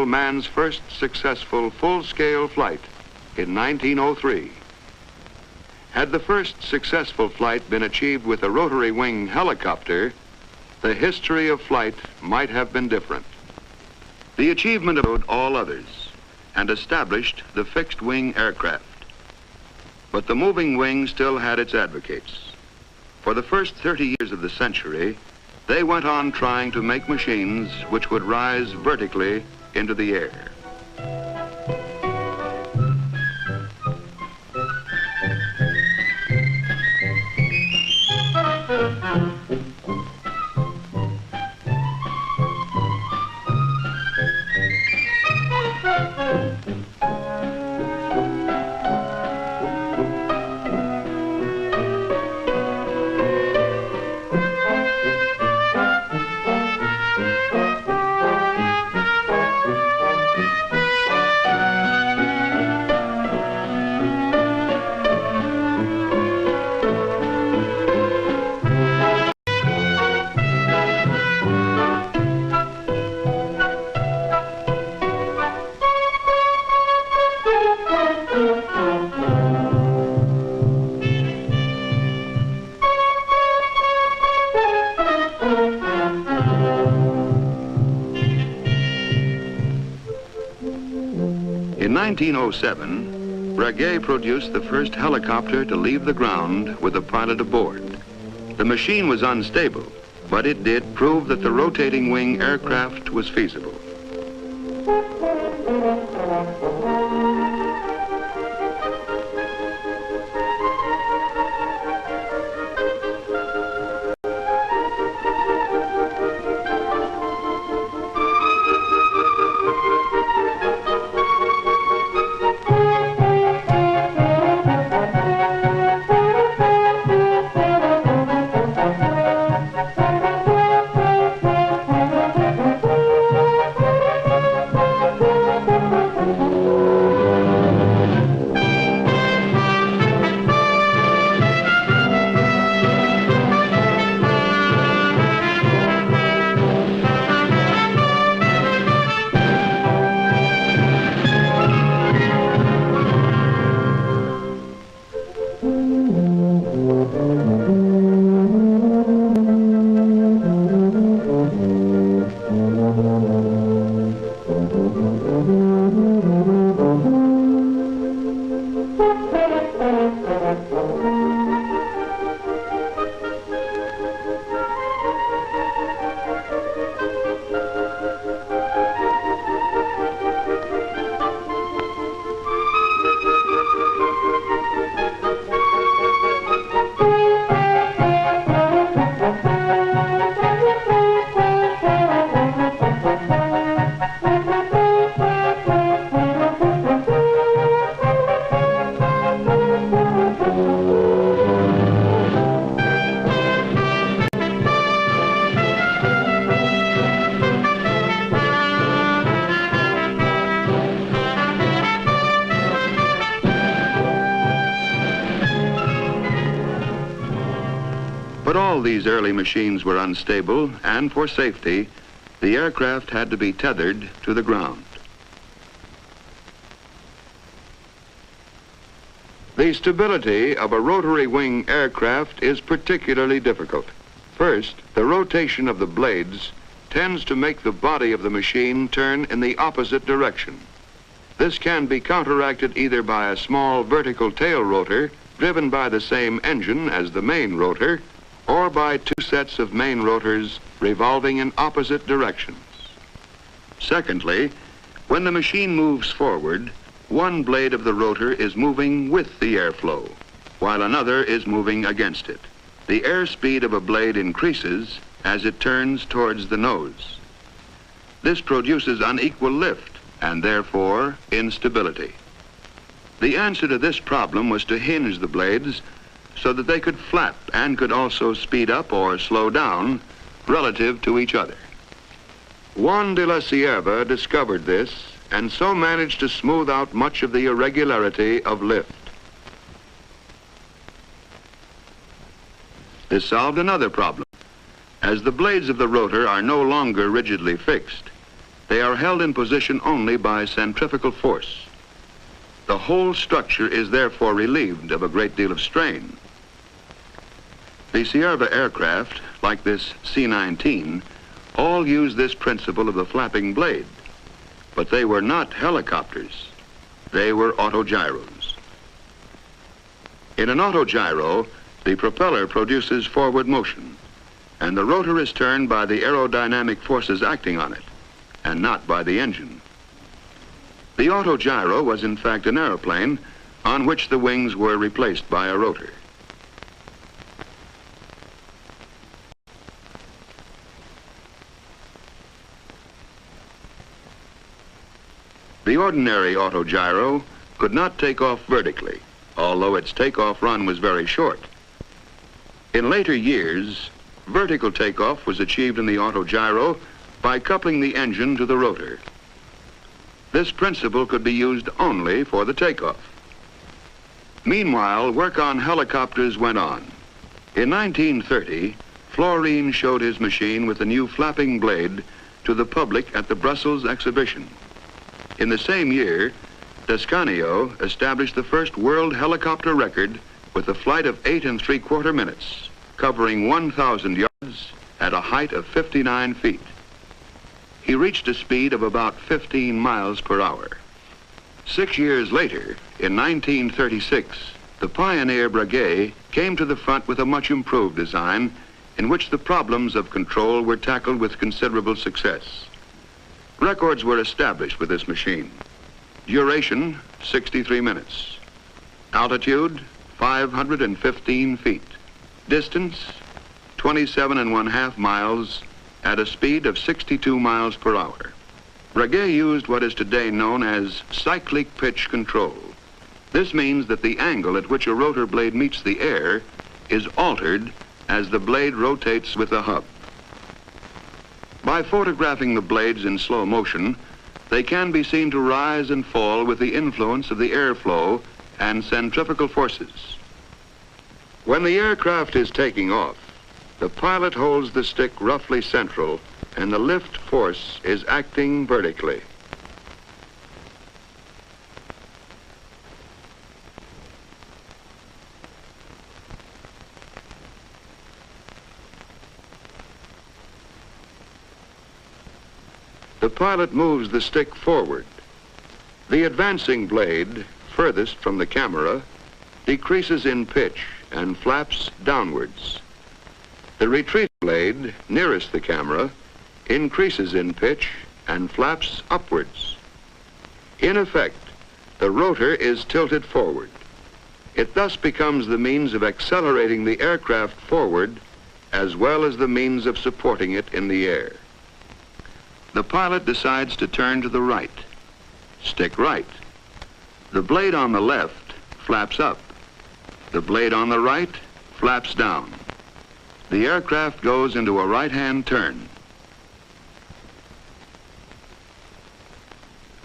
man's first successful full-scale flight in 1903. Had the first successful flight been achieved with a rotary wing helicopter, the history of flight might have been different. The achievement of all others and established the fixed-wing aircraft. But the moving wing still had its advocates. For the first 30 years of the century, they went on trying to make machines which would rise vertically into the air. In 1907, Breguet produced the first helicopter to leave the ground with a pilot aboard. The machine was unstable, but it did prove that the rotating wing aircraft was feasible. But all these early machines were unstable, and for safety, the aircraft had to be tethered to the ground. The stability of a rotary wing aircraft is particularly difficult. First, the rotation of the blades tends to make the body of the machine turn in the opposite direction. This can be counteracted either by a small vertical tail rotor driven by the same engine as the main rotor, or by two sets of main rotors revolving in opposite directions. Secondly, when the machine moves forward, one blade of the rotor is moving with the airflow, while another is moving against it. The airspeed of a blade increases as it turns towards the nose. This produces unequal lift and therefore instability. The answer to this problem was to hinge the blades so that they could flap and could also speed up or slow down relative to each other. Juan de la Cierva discovered this and so managed to smooth out much of the irregularity of lift. This solved another problem. As the blades of the rotor are no longer rigidly fixed, They are held in position only by centrifugal force. The whole structure is therefore relieved of a great deal of strain. The Cierva aircraft, like this C-19, all use this principle of the flapping blade, but they were not helicopters. They were autogyros. In an autogyro, the propeller produces forward motion, and the rotor is turned by the aerodynamic forces acting on it, and not by the engine. The autogyro was in fact an aeroplane on which the wings were replaced by a rotor. The ordinary autogyro could not take off vertically, although its takeoff run was very short. In later years, vertical takeoff was achieved in the autogyro by coupling the engine to the rotor. This principle could be used only for the takeoff. Meanwhile, work on helicopters went on. In 1930, Florine showed his machine with a new flapping blade to the public at the Brussels exhibition. In the same year, Descanio established the first world helicopter record with a flight of 8 3/4 minutes, covering 1,000 yards at a height of 59 feet. He reached a speed of about 15 miles per hour. 6 years later, in 1936, the pioneer Breguet came to the front with a much improved design in which the problems of control were tackled with considerable success. Records were established with this machine. Duration, 63 minutes. Altitude, 515 feet. Distance, 27½ miles at a speed of 62 miles per hour. Breguet used what is today known as cyclic pitch control. This means that the angle at which a rotor blade meets the air is altered as the blade rotates with the hub. By photographing the blades in slow motion, they can be seen to rise and fall with the influence of the airflow and centrifugal forces. When the aircraft is taking off, the pilot holds the stick roughly central and the lift force is acting vertically. The pilot moves the stick forward. The advancing blade, furthest from the camera, decreases in pitch and flaps downwards. The retreat blade, nearest the camera, increases in pitch and flaps upwards. In effect, the rotor is tilted forward. It thus becomes the means of accelerating the aircraft forward as well as the means of supporting it in the air. The pilot decides to turn to the right. Stick right. The blade on the left flaps up. The blade on the right flaps down. The aircraft goes into a right-hand turn.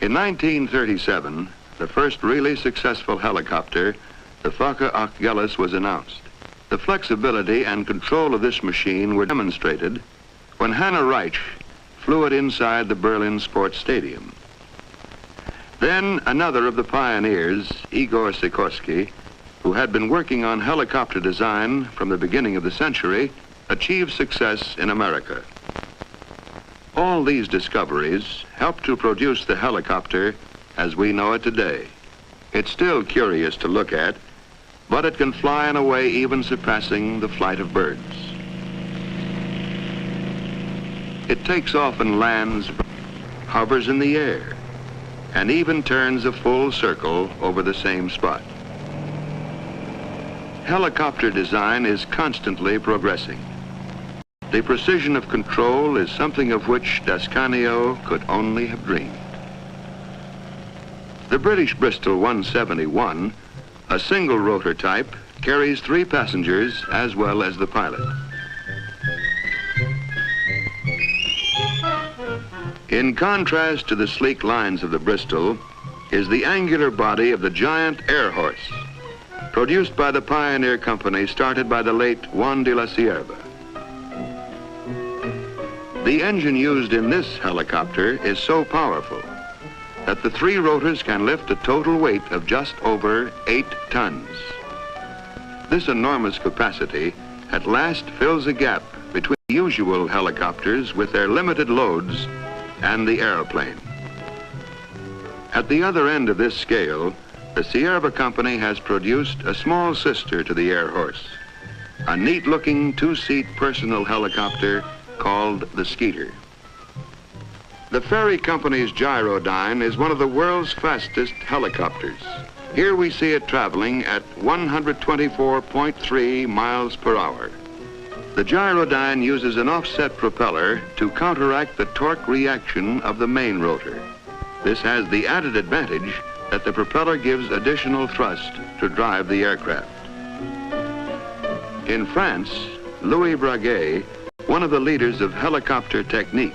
In 1937, the first really successful helicopter, the Focke-Wulf Fw, was announced. The flexibility and control of this machine were demonstrated when Hanna Reich flew it inside the Berlin Sports Stadium. Then another of the pioneers, Igor Sikorsky, who had been working on helicopter design from the beginning of the century, achieved success in America. All these discoveries helped to produce the helicopter as we know it today. It's still curious to look at, but it can fly in a way even surpassing the flight of birds. It takes off and lands, hovers in the air, and even turns a full circle over the same spot. Helicopter design is constantly progressing. The precision of control is something of which Descanio could only have dreamed. The British Bristol 171, a single rotor type, carries 3 passengers as well as the pilot. In contrast to the sleek lines of the Bristol is the angular body of the giant air horse, produced by the pioneer company started by the late Juan de la Cierva. The engine used in this helicopter is so powerful that the 3 rotors can lift a total weight of just over 8 tons. This enormous capacity at last fills a gap between usual helicopters with their limited loads and the airplane. At the other end of this scale, the Sierra Company has produced a small sister to the Air Horse, a neat-looking 2-seat personal helicopter called the Skeeter. The Ferry Company's Gyrodyne is one of the world's fastest helicopters. Here we see it traveling at 124.3 miles per hour. The Gyrodyne uses an offset propeller to counteract the torque reaction of the main rotor. This has the added advantage that the propeller gives additional thrust to drive the aircraft. In France, Louis Breguet, one of the leaders of helicopter technique,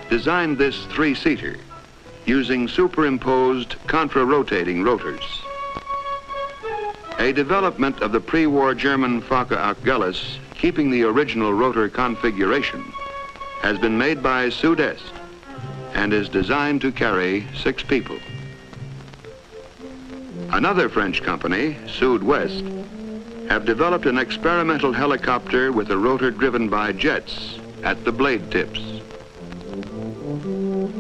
designed this 3-seater using superimposed contra-rotating rotors. A development of the pre-war German Focke-Wulf keeping the original rotor configuration has been made by Sud-Est and is designed to carry 6 people. Another French company, Sud-West, have developed an experimental helicopter with a rotor driven by jets at the blade tips.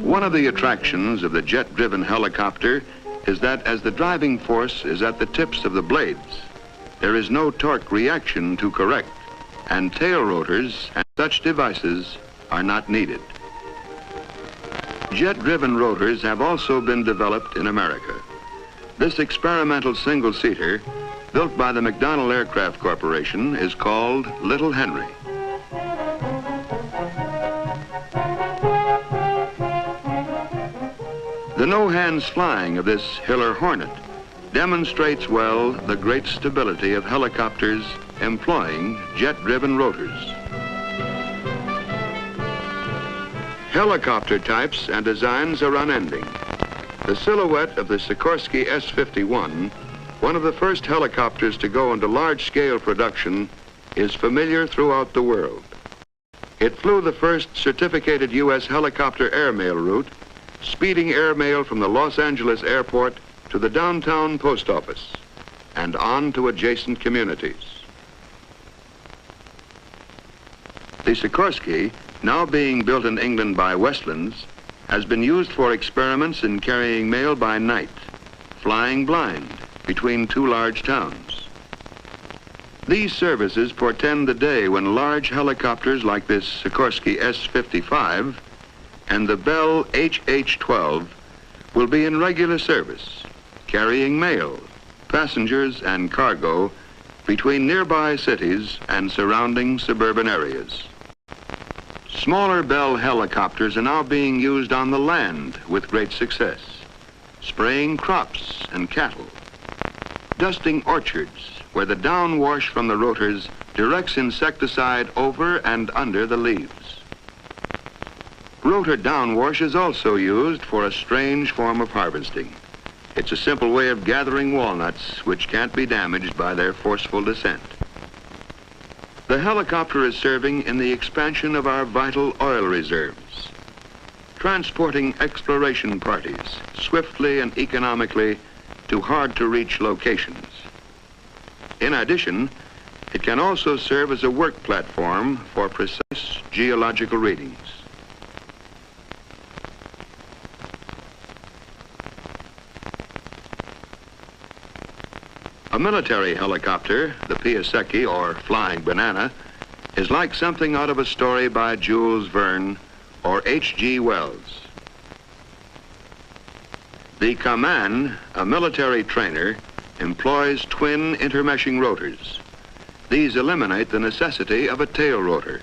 One of the attractions of the jet-driven helicopter is that as the driving force is at the tips of the blades, there is no torque reaction to correct, and tail rotors and such devices are not needed. Jet-driven rotors have also been developed in America. This experimental single-seater, built by the McDonnell Aircraft Corporation, is called Little Henry. The no-hands flying of this Hiller Hornet demonstrates well the great stability of helicopters employing jet-driven rotors. Helicopter types and designs are unending. The silhouette of the Sikorsky S-51, one of the first helicopters to go into large-scale production, is familiar throughout the world. It flew the first certificated U.S. helicopter airmail route, speeding airmail from the Los Angeles airport to the downtown post office and on to adjacent communities. The Sikorsky, now being built in England by Westlands, has been used for experiments in carrying mail by night, flying blind between 2 large towns. These services portend the day when large helicopters like this Sikorsky S-55 and the Bell HH-12 will be in regular service, carrying mail, passengers, and cargo between nearby cities and surrounding suburban areas. Smaller Bell helicopters are now being used on the land with great success, spraying crops and cattle, dusting orchards where the downwash from the rotors directs insecticide over and under the leaves. Rotor downwash is also used for a strange form of harvesting. It's a simple way of gathering walnuts which can't be damaged by their forceful descent. The helicopter is serving in the expansion of our vital oil reserves, transporting exploration parties swiftly and economically to hard-to-reach locations. In addition, it can also serve as a work platform for precise geological readings. A military helicopter, the Piasecki, or Flying Banana, is like something out of a story by Jules Verne or H.G. Wells. The Kaman, a military trainer, employs twin intermeshing rotors. These eliminate the necessity of a tail rotor.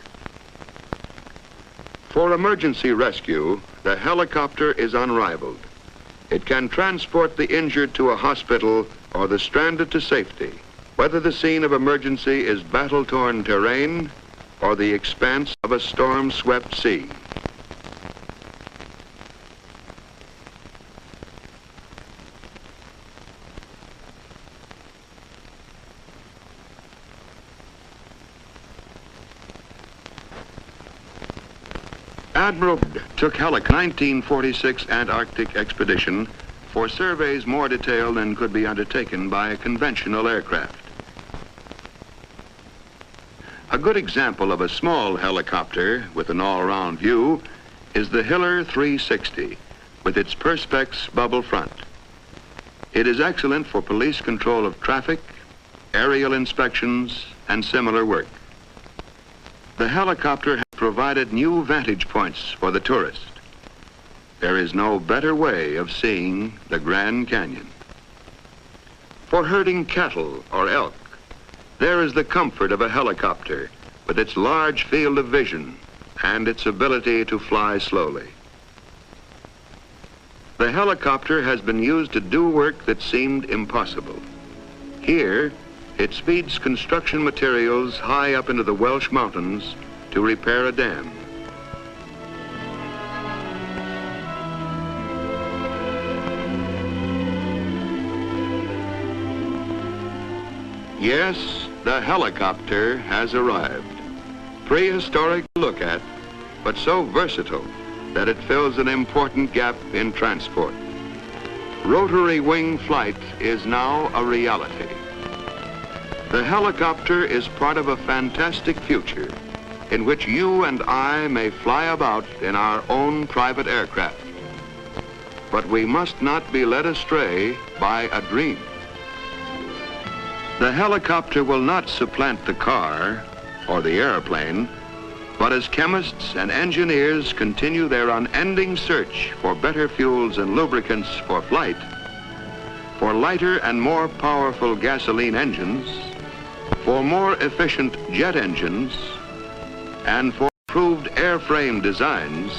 For emergency rescue, the helicopter is unrivaled. It can transport the injured to a hospital or the stranded to safety, whether the scene of emergency is battle-torn terrain or the expanse of a storm-swept sea. Admiral took Helix 1946 Antarctic expedition for surveys more detailed than could be undertaken by a conventional aircraft. A good example of a small helicopter with an all-round view is the Hiller 360 with its Perspex bubble front. It is excellent for police control of traffic, aerial inspections, and similar work. The helicopter has provided new vantage points for the tourist. There is no better way of seeing the Grand Canyon. For herding cattle or elk, there is the comfort of a helicopter with its large field of vision and its ability to fly slowly. The helicopter has been used to do work that seemed impossible. Here, it speeds construction materials high up into the Welsh mountains to repair a dam. Yes, the helicopter has arrived. Prehistoric to look at, but so versatile that it fills an important gap in transport. Rotary wing flight is now a reality. The helicopter is part of a fantastic future in which you and I may fly about in our own private aircraft. But we must not be led astray by a dream. The helicopter will not supplant the car or the airplane, but as chemists and engineers continue their unending search for better fuels and lubricants for flight, for lighter and more powerful gasoline engines, for more efficient jet engines, and for improved airframe designs,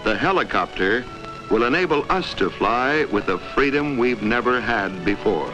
the helicopter will enable us to fly with a freedom we've never had before.